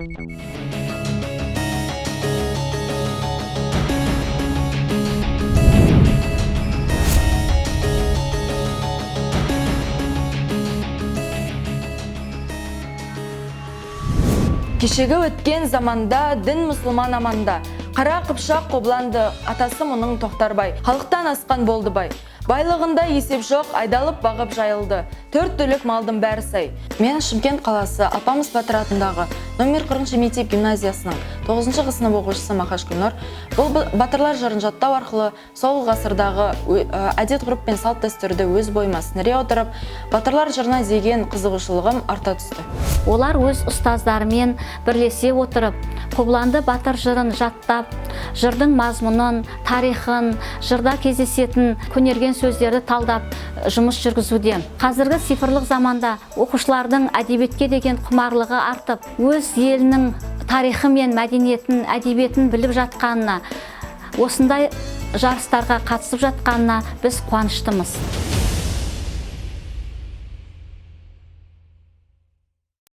Кешегі өткен заманда дін мұсылман аманда. Қара қыпшақ қобланды, атасы мұның Тоқтарбай. Халықтан асқан болды бай. Байлығында есеп жоқ, айдалып бағып жайылды. 4 түлік малдың бәрі сай. Мен Шымкент қаласы Алпамыс Батыр атындағы номер 40 мектеп гимназиясының 9-шы сынып оқушысы Мақаш Гүлнұр. Бұл батырлар жырын жаттау арқылы сол ғасырдағы әдет-ғұрып пен салт дәстүрді өз бойыма сіңіре отырып, батырлар жырына деген қызығушылығым арта түсті. Олар өз ұстаздарымен бірлесе отырып, Қобланды батыр жырын жаттап, жырдың мазмұнын, тарихын, жырда кездесетін көнерген сөздерді талдап жұмыс жүргізуде. Қазіргі цифрлық заманда оқушылардың әдебиетке деген құмарлығы артып, өз елінің тарихы мен мәдениетін, әдебиетін біліп жатқанына, осындай жарыстарға қатысып жатқанына біз қуаныштымыз.